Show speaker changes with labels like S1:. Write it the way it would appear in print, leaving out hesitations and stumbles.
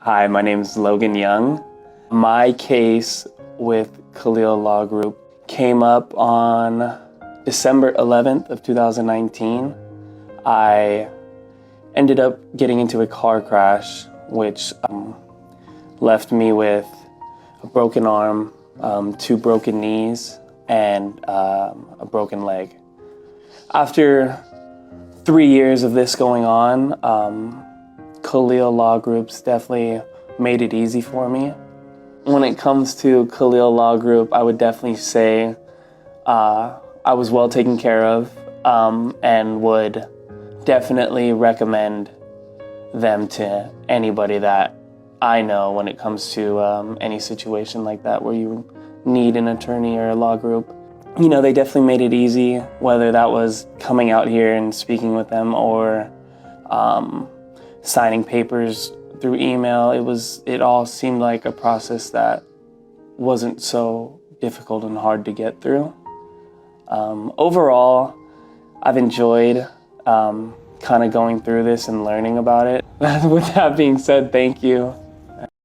S1: Hi, my name is Logan Young. My case with Khalil Law Group came up on December 11th of 2019. I ended up getting into a car crash, which left me with a broken arm, 2 broken knees, and a broken leg. After 3 years of this going on, Khalil Law Group's definitely made it easy for me. When it comes to Khalil Law Group, I would definitely say I was well taken care of, and would definitely recommend them to anybody that I know when it comes to any situation like that where you need an attorney or a law group. You know, they definitely made it easy, whether that was coming out here and speaking with them or signing papers through email. It all seemed like a process that wasn't so difficult and hard to get through. Overall, I've enjoyed kind of going through this and learning about it. With that being said, thank you.